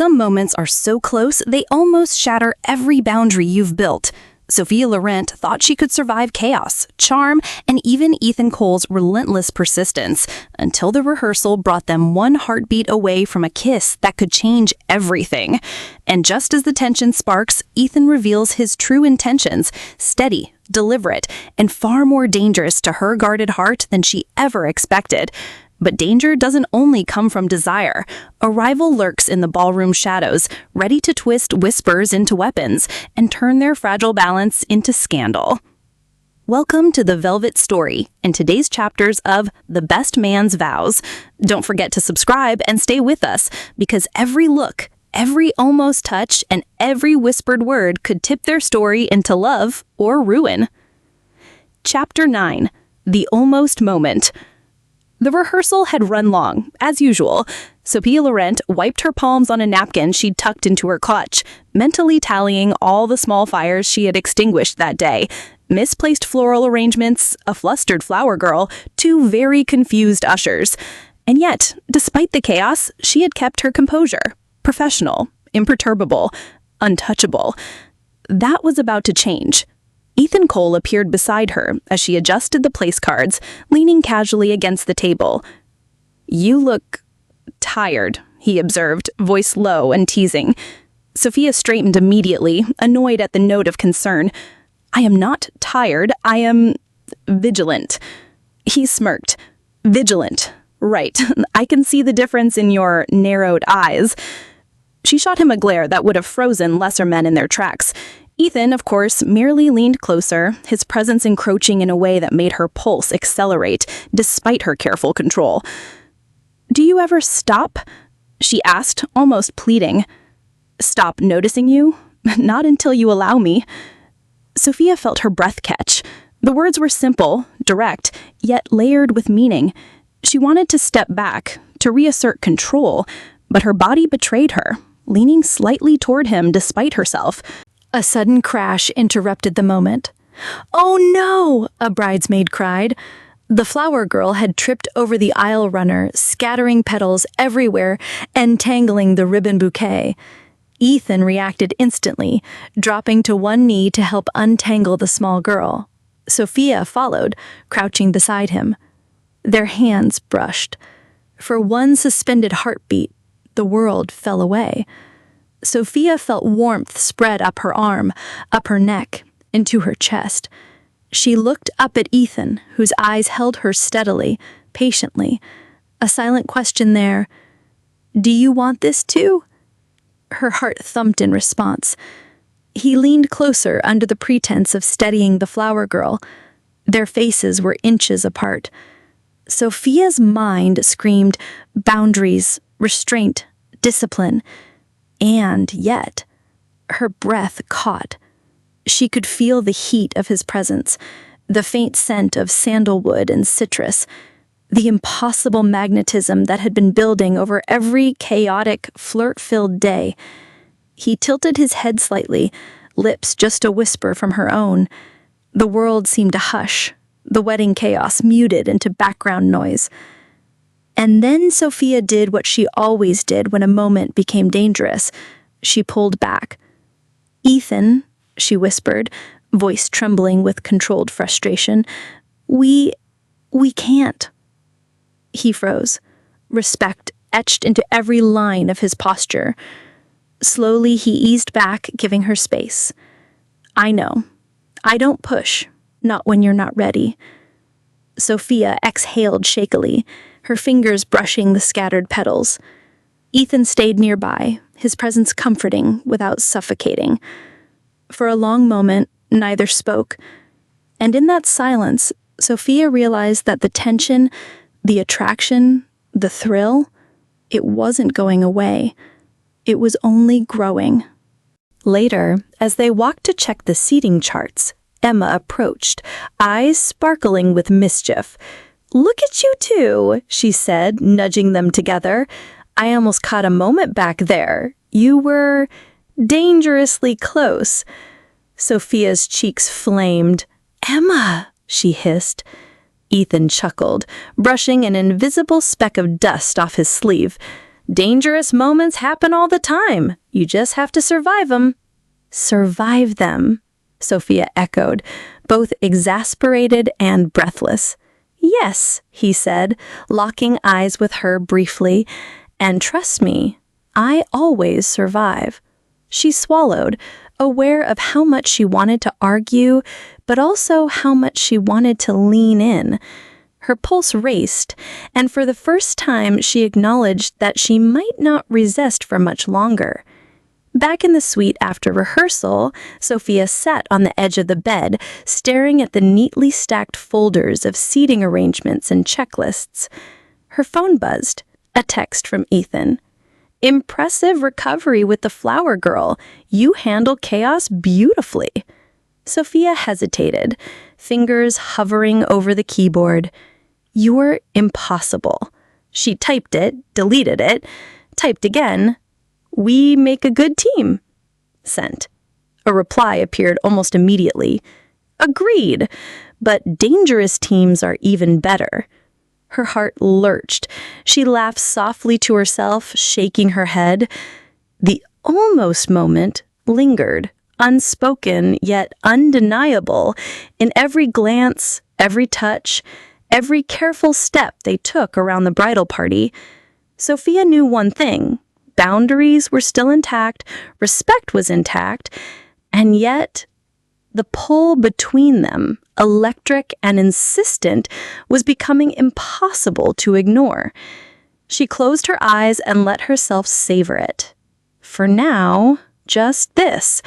Some moments are so close they almost shatter every boundary you've built. Sophia Laurent thought she could survive chaos, charm, and even Ethan Cole's relentless persistence, until the rehearsal brought them one heartbeat away from a kiss that could change everything. And just as the tension sparks, Ethan reveals his true intentions, steady, deliberate, and far more dangerous to her guarded heart than she ever expected. But danger doesn't only come from desire. A rival lurks in the ballroom shadows, ready to twist whispers into weapons and turn their fragile balance into scandal. Welcome to The Velvet Story and today's chapters of The Best Man's Vows. Don't forget to subscribe and stay with us, because every look, every almost touch, and every whispered word could tip their story into love or ruin. Chapter 9. The Almost Moment. The rehearsal had run long, as usual. Sophia Laurent wiped her palms on a napkin she'd tucked into her clutch, mentally tallying all the small fires she had extinguished that day. Misplaced floral arrangements, a flustered flower girl, two very confused ushers. And yet, despite the chaos, she had kept her composure. Professional, imperturbable, untouchable. That was about to change. Ethan Cole appeared beside her as she adjusted the place cards, leaning casually against the table. "You look tired," he observed, voice low and teasing. Sophia straightened immediately, annoyed at the note of concern. "I am not tired, I am vigilant." He smirked. "Vigilant. Right. I can see the difference in your narrowed eyes." She shot him a glare that would have frozen lesser men in their tracks. Ethan, of course, merely leaned closer, his presence encroaching in a way that made her pulse accelerate, despite her careful control. "Do you ever stop?" she asked, almost pleading. "Stop noticing you? Not until you allow me." Sophia felt her breath catch. The words were simple, direct, yet layered with meaning. She wanted to step back, to reassert control, but her body betrayed her, leaning slightly toward him despite herself. A sudden crash interrupted the moment. "Oh no!" a bridesmaid cried. The flower girl had tripped over the aisle runner, scattering petals everywhere, entangling the ribbon bouquet. Ethan reacted instantly, dropping to one knee to help untangle the small girl. Sophia followed, crouching beside him. Their hands brushed. For one suspended heartbeat, the world fell away. Sophia felt warmth spread up her arm, up her neck, into her chest. She looked up at Ethan, whose eyes held her steadily, patiently. A silent question there. "Do you want this too?" Her heart thumped in response. He leaned closer under the pretense of steadying the flower girl. Their faces were inches apart. Sophia's mind screamed boundaries, restraint, discipline. And yet, her breath caught. She could feel the heat of his presence, the faint scent of sandalwood and citrus, the impossible magnetism that had been building over every chaotic, flirt-filled day. He tilted his head slightly, lips just a whisper from her own. The world seemed to hush, the wedding chaos muted into background noise. And then Sophia did what she always did when a moment became dangerous. She pulled back. "Ethan," she whispered, voice trembling with controlled frustration, We can't." He froze, respect etched into every line of his posture. Slowly he eased back, giving her space. "I know. I don't push, not when you're not ready." Sophia exhaled shakily, her fingers brushing the scattered petals. Ethan stayed nearby, his presence comforting without suffocating. For a long moment, neither spoke. And in that silence, Sophia realized that the tension, the attraction, the thrill, it wasn't going away. It was only growing. Later, as they walked to check the seating charts, Emma approached, eyes sparkling with mischief. "Look at you two," she said, nudging them together. "I almost caught a moment back there. You were dangerously close." Sophia's cheeks flamed. "Emma," she hissed. Ethan chuckled, brushing an invisible speck of dust off his sleeve. Dangerous moments happen all the time. You just have to survive them." "Survive them," Sophia echoed, both exasperated and breathless. "Yes," he said, locking eyes with her briefly. "And trust me, I always survive." She swallowed, aware of how much she wanted to argue, but also how much she wanted to lean in. Her pulse raced, and for the first time she acknowledged that she might not resist for much longer. Back in the suite after rehearsal, Sophia sat on the edge of the bed, staring at the neatly stacked folders of seating arrangements and checklists. Her phone buzzed, a text from Ethan. "Impressive recovery with the flower girl. You handle chaos beautifully." Sophia hesitated, fingers hovering over the keyboard. "You're impossible." She typed it, deleted it, typed again. "We make a good team." Sent. A reply appeared almost immediately. "Agreed, but dangerous teams are even better." Her heart lurched. She laughed softly to herself, shaking her head. The almost moment lingered, unspoken yet undeniable, in every glance, every touch, every careful step they took around the bridal party. Sophia knew one thing. Boundaries were still intact, respect was intact, and yet the pull between them, electric and insistent, was becoming impossible to ignore. She closed her eyes and let herself savor it. For now, just this.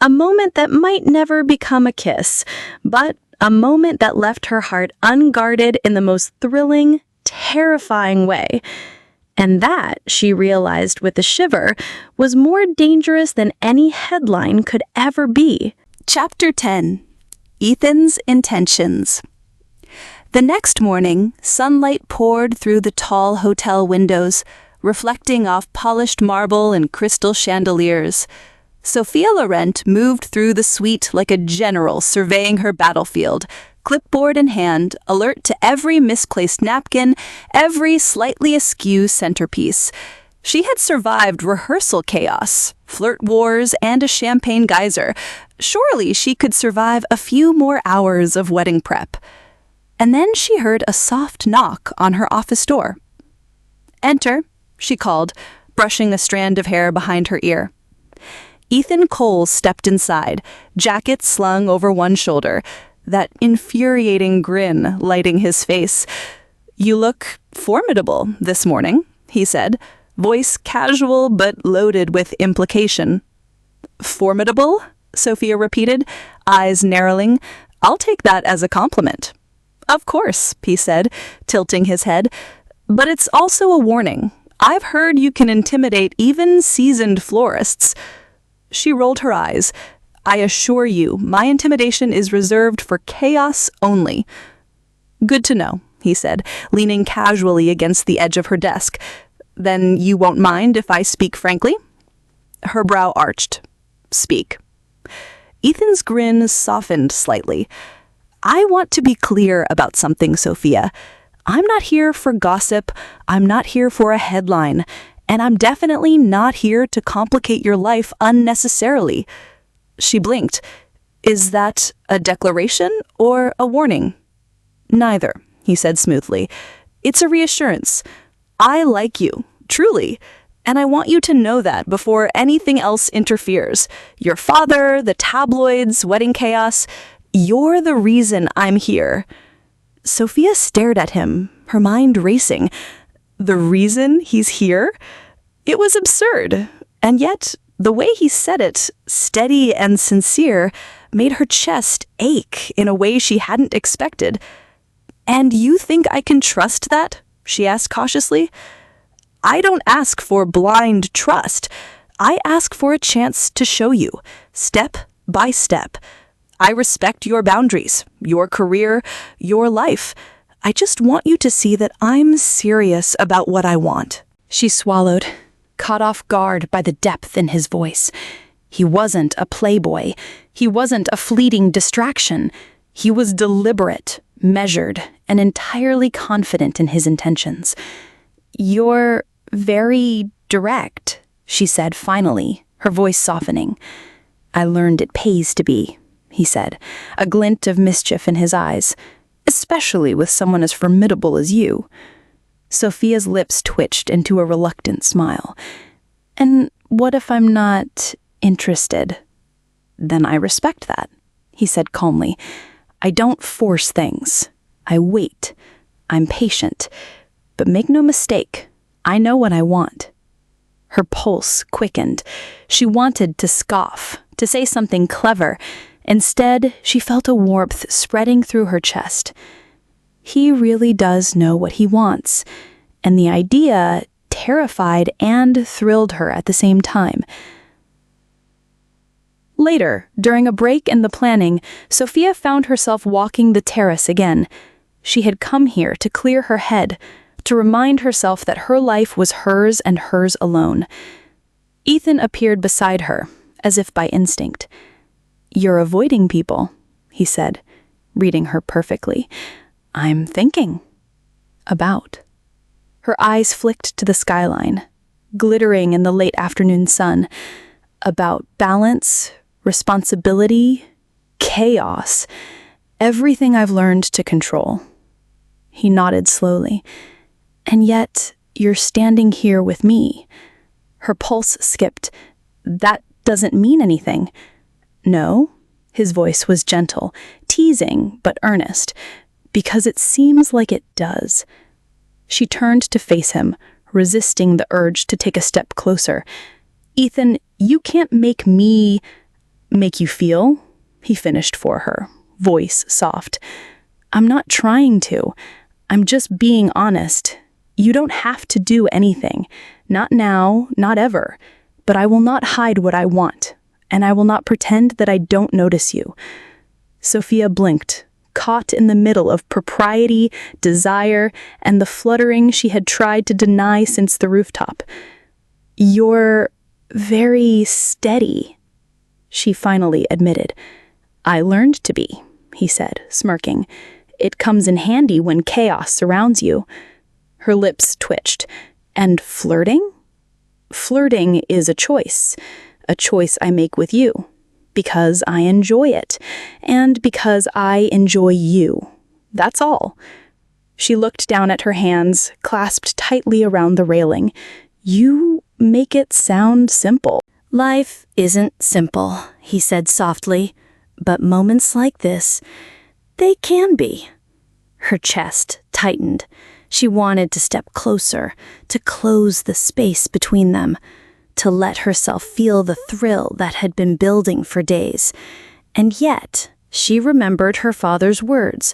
A moment that might never become a kiss, but a moment that left her heart unguarded in the most thrilling, terrifying way. And that, she realized with a shiver, was more dangerous than any headline could ever be. Chapter 10. Ethan's Intentions. The next morning, sunlight poured through the tall hotel windows, reflecting off polished marble and crystal chandeliers. Sophia Laurent moved through the suite like a general surveying her battlefield, clipboard in hand, alert to every misplaced napkin, every slightly askew centerpiece. She had survived rehearsal chaos, flirt wars, and a champagne geyser. Surely she could survive a few more hours of wedding prep. And then she heard a soft knock on her office door. "Enter," she called, brushing a strand of hair behind her ear. Ethan Cole stepped inside, jacket slung over one shoulder, that infuriating grin lighting his face. "You look formidable this morning," he said, voice casual but loaded with implication. "Formidable?" Sophia repeated, eyes narrowing. "I'll take that as a compliment." "Of course," he said, tilting his head. "But it's also a warning. I've heard you can intimidate even seasoned florists." She rolled her eyes. "I assure you, my intimidation is reserved for chaos only." "Good to know," he said, leaning casually against the edge of her desk. "Then you won't mind if I speak frankly?" Her brow arched. "Speak." Ethan's grin softened slightly. "I want to be clear about something, Sophia. I'm not here for gossip. I'm not here for a headline. And I'm definitely not here to complicate your life unnecessarily." She blinked. "Is that a declaration or a warning?" "Neither," he said smoothly. "It's a reassurance. I like you, truly, and I want you to know that before anything else interferes. Your father, the tabloids, wedding chaos, you're the reason I'm here." Sophia stared at him, her mind racing. The reason he's here? It was absurd, and yet the way he said it, steady and sincere, made her chest ache in a way she hadn't expected. "And you think I can trust that?" she asked cautiously. "I don't ask for blind trust. I ask for a chance to show you, step by step. I respect your boundaries, your career, your life. I just want you to see that I'm serious about what I want." She swallowed, caught off guard by the depth in his voice. He wasn't a playboy. He wasn't a fleeting distraction. He was deliberate, measured, and entirely confident in his intentions. "You're very direct," she said finally, her voice softening. "I learned it pays to be," he said, a glint of mischief in his eyes, "especially with someone as formidable as you." Sophia's lips twitched into a reluctant smile. "And what if I'm not interested?" "Then I respect that," he said calmly. "I don't force things. I wait. I'm patient. But make no mistake, I know what I want." Her pulse quickened. She wanted to scoff, to say something clever. Instead, she felt a warmth spreading through her chest. He really does know what he wants, and the idea terrified and thrilled her at the same time. Later, during a break in the planning, Sophia found herself walking the terrace again. She had come here to clear her head, to remind herself that her life was hers and hers alone. Ethan appeared beside her, as if by instinct. "You're avoiding people," he said, reading her perfectly. "I'm thinking." "About?" Her eyes flicked to the skyline, glittering in the late afternoon sun. "About balance, responsibility, chaos, everything I've learned to control." He nodded slowly. "And yet, you're standing here with me." Her pulse skipped. "That doesn't mean anything." "No?" His voice was gentle, teasing but earnest. "Because it seems like it does." She turned to face him, resisting the urge to take a step closer. "Ethan, you can't make me make you feel," he finished for her, voice soft. "I'm not trying to. I'm just being honest. You don't have to do anything. Not now, not ever. But I will not hide what I want, and I will not pretend that I don't notice you." Sophia blinked, caught in the middle of propriety, desire, and the fluttering she had tried to deny since the rooftop. "You're very steady," she finally admitted. "I learned to be," he said, smirking. "It comes in handy when chaos surrounds you." Her lips twitched. "And flirting?" "Flirting is a choice I make with you, because I enjoy it, and because I enjoy you. That's all." She looked down at her hands, clasped tightly around the railing. "You make it sound simple." "Life isn't simple," he said softly, "but moments like this, they can be." Her chest tightened. She wanted to step closer, to close the space between them, to let herself feel the thrill that had been building for days. And yet, she remembered her father's words,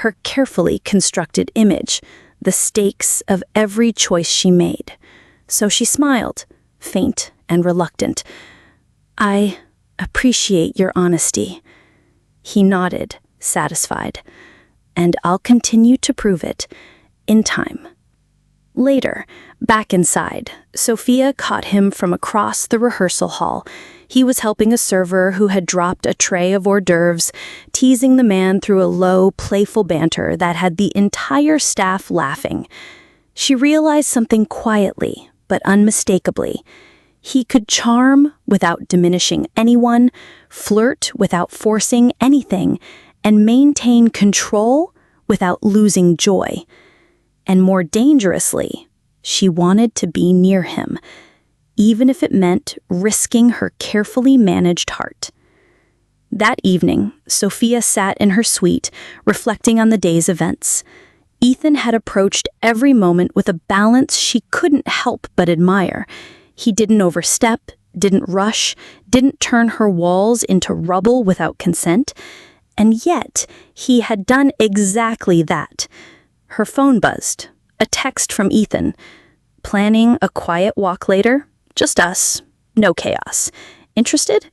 her carefully constructed image, the stakes of every choice she made. So she smiled, faint and reluctant. "I appreciate your honesty." He nodded, satisfied. "And I'll continue to prove it, in time." Later, back inside, Sophia caught him from across the rehearsal hall. He was helping a server who had dropped a tray of hors d'oeuvres, teasing the man through a low, playful banter that had the entire staff laughing. She realized something quietly, but unmistakably. He could charm without diminishing anyone, flirt without forcing anything, and maintain control without losing joy. And more dangerously, she wanted to be near him, even if it meant risking her carefully managed heart. That evening, Sophia sat in her suite, reflecting on the day's events. Ethan had approached every moment with a balance she couldn't help but admire. He didn't overstep, didn't rush, didn't turn her walls into rubble without consent. And yet, he had done exactly that. Her phone buzzed. A text from Ethan. "Planning a quiet walk later? Just us. No chaos. Interested?"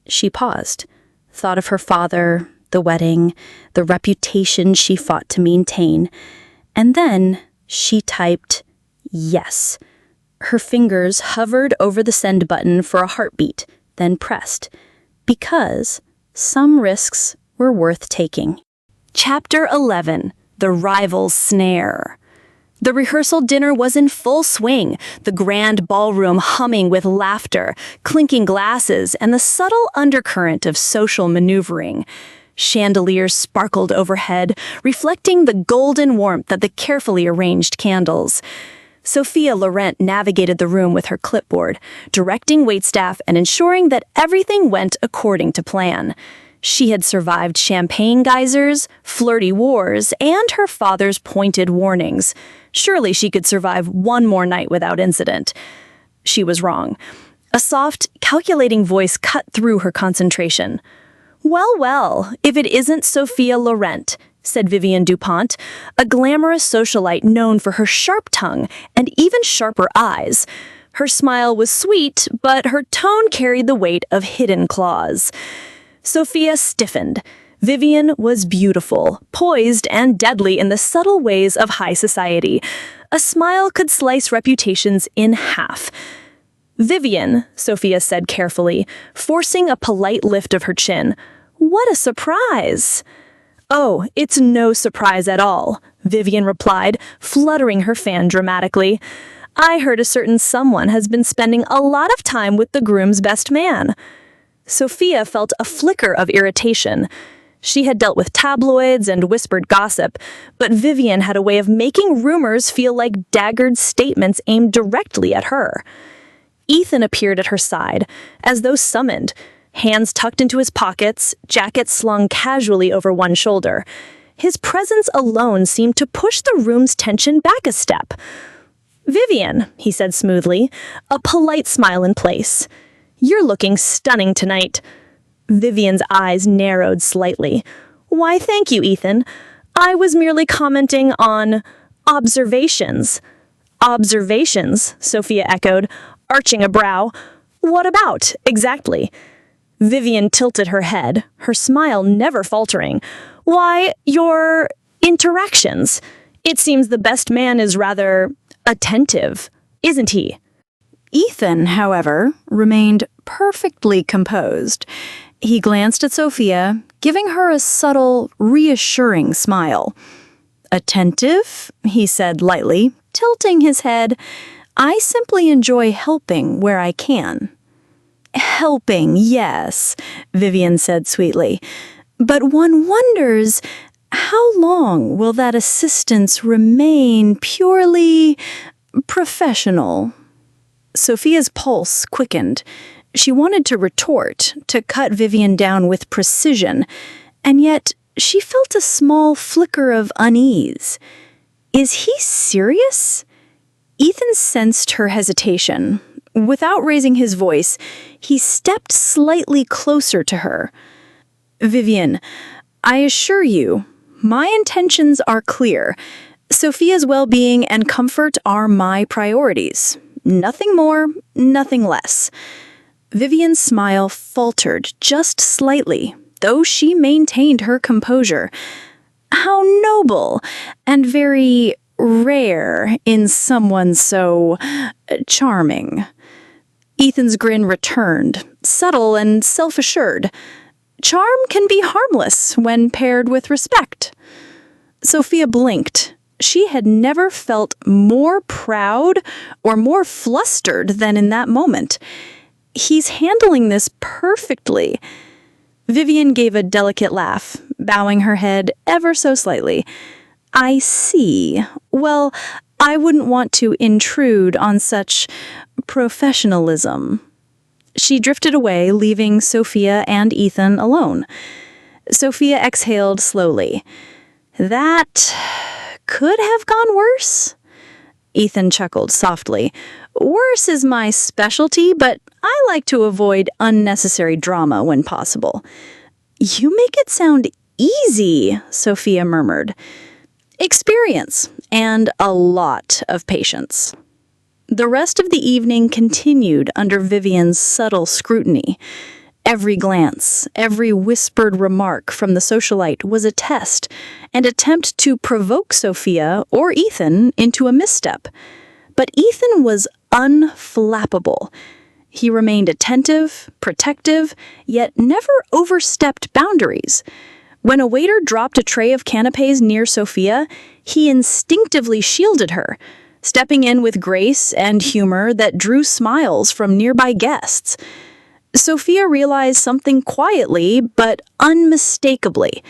She paused, thought of her father, the wedding, the reputation she fought to maintain, and then she typed, "Yes." Her fingers hovered over the send button for a heartbeat, then pressed, because some risks were worth taking. Chapter 11. The Rival's Snare. The rehearsal dinner was in full swing, the grand ballroom humming with laughter, clinking glasses, and the subtle undercurrent of social maneuvering. Chandeliers sparkled overhead, reflecting the golden warmth of the carefully arranged candles. Sophia Laurent navigated the room with her clipboard, directing waitstaff and ensuring that everything went according to plan. She had survived champagne geysers, flirty wars, and her father's pointed warnings. Surely she could survive one more night without incident. She was wrong. A soft, calculating voice cut through her concentration. "Well, well, if it isn't Sophia Laurent," said Vivian DuPont, a glamorous socialite known for her sharp tongue and even sharper eyes. Her smile was sweet, but her tone carried the weight of hidden claws. Sophia stiffened. Vivian was beautiful, poised, and deadly in the subtle ways of high society. A smile could slice reputations in half. "Vivian," Sophia said carefully, forcing a polite lift of her chin. "What a surprise!" "Oh, it's no surprise at all," Vivian replied, fluttering her fan dramatically. "I heard a certain someone has been spending a lot of time with the groom's best man." Sophia felt a flicker of irritation. She had dealt with tabloids and whispered gossip, but Vivian had a way of making rumors feel like daggered statements aimed directly at her. Ethan appeared at her side, as though summoned, hands tucked into his pockets, jacket slung casually over one shoulder. His presence alone seemed to push the room's tension back a step. "Vivian," he said smoothly, a polite smile in place. "You're looking stunning tonight." Vivian's eyes narrowed slightly. "Why, thank you, Ethan. I was merely commenting on observations." "Observations," Sophia echoed, arching a brow. "What about, exactly?" Vivian tilted her head, her smile never faltering. "Why, your interactions. It seems the best man is rather attentive, isn't he?" Ethan, however, remained perfectly composed. He glanced at Sophia, giving her a subtle, reassuring smile. "Attentive?" he said lightly, tilting his head. "I simply enjoy helping where I can." "Helping, yes," Vivian said sweetly. "But one wonders, how long will that assistance remain purely professional?" Sophia's pulse quickened. She wanted to retort, to cut Vivian down with precision, and yet she felt a small flicker of unease. Is he serious? Ethan sensed her hesitation. Without raising his voice, he stepped slightly closer to her. "Vivian, I assure you, my intentions are clear. Sophia's well-being and comfort are my priorities. Nothing more, nothing less." Vivian's smile faltered just slightly, though she maintained her composure. "How noble, and very rare in someone so charming." Ethan's grin returned, subtle and self-assured. Charm can be harmless when paired with respect. Sophia blinked. She had never felt more proud or more flustered than in that moment. He's handling this perfectly. Vivian gave a delicate laugh, bowing her head ever so slightly. "I see. Well, I wouldn't want to intrude on such professionalism." She drifted away, leaving Sophia and Ethan alone. Sophia exhaled slowly. "That could have gone worse?" Ethan chuckled softly. "Worse is my specialty, but I like to avoid unnecessary drama when possible." "You make it sound easy," Sophia murmured. "Experience and a lot of patience." The rest of the evening continued under Vivian's subtle scrutiny. Every glance, every whispered remark from the socialite was a test, an attempt to provoke Sophia or Ethan into a misstep. But Ethan was unflappable. He remained attentive, protective, yet never overstepped boundaries. When a waiter dropped a tray of canapés near Sophia, he instinctively shielded her, stepping in with grace and humor that drew smiles from nearby guests. Sophia realized something quietly but unmistakably.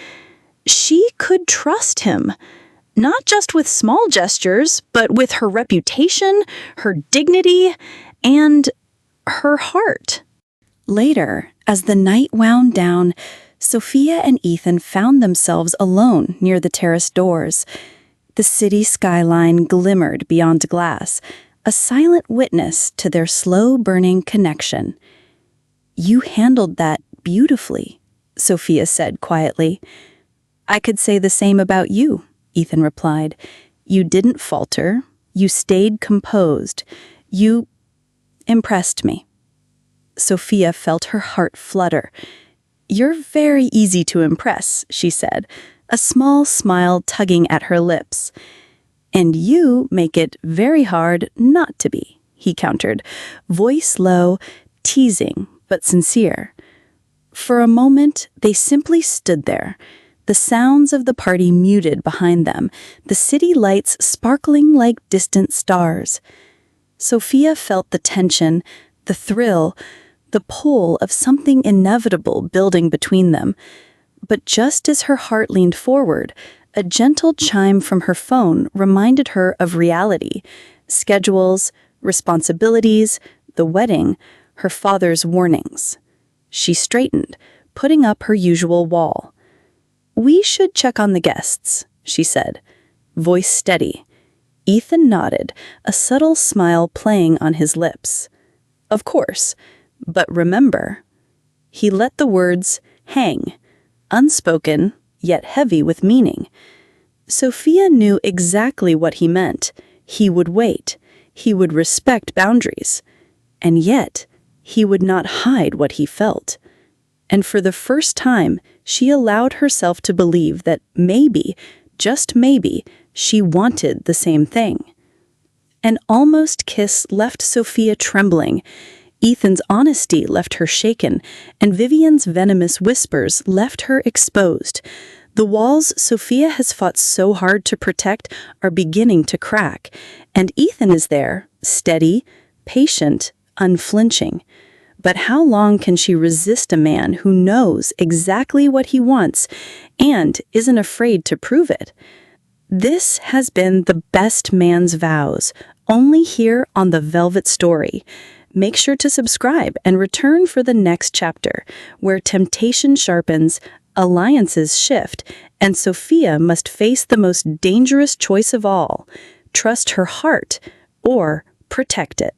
She could trust him, not just with small gestures, but with her reputation, her dignity, and her heart. Later, as the night wound down, Sophia and Ethan found themselves alone near the terrace doors. The city skyline glimmered beyond glass, a silent witness to their slow-burning connection. "You handled that beautifully," Sophia said quietly. "I could say the same about you," Ethan replied. "You didn't falter. You stayed composed. You impressed me." Sophia felt her heart flutter. "You're very easy to impress," she said, a small smile tugging at her lips. "And you make it very hard not to be," he countered, voice low, teasing but sincere. For a moment, they simply stood there, the sounds of the party muted behind them, the city lights sparkling like distant stars. Sophia felt the tension, the thrill, the pull of something inevitable building between them. But just as her heart leaned forward, a gentle chime from her phone reminded her of reality, schedules, responsibilities, the wedding, her father's warnings. She straightened, putting up her usual wall. "We should check on the guests," she said, voice steady. Ethan nodded, a subtle smile playing on his lips. "Of course, but remember." He let the words hang, unspoken, yet heavy with meaning. Sophia knew exactly what he meant. He would wait. He would respect boundaries. And yet, he would not hide what he felt. And for the first time, she allowed herself to believe that maybe, just maybe, she wanted the same thing. An almost kiss left Sophia trembling. Ethan's honesty left her shaken, and Vivian's venomous whispers left her exposed. The walls Sophia has fought so hard to protect are beginning to crack, and Ethan is there, steady, patient, unflinching. But how long can she resist a man who knows exactly what he wants and isn't afraid to prove it? This has been The Best Man's Vows, only here on The Velvet Story. Make sure to subscribe and return for the next chapter, where temptation sharpens, alliances shift, and Sophia must face the most dangerous choice of all: trust her heart or protect it.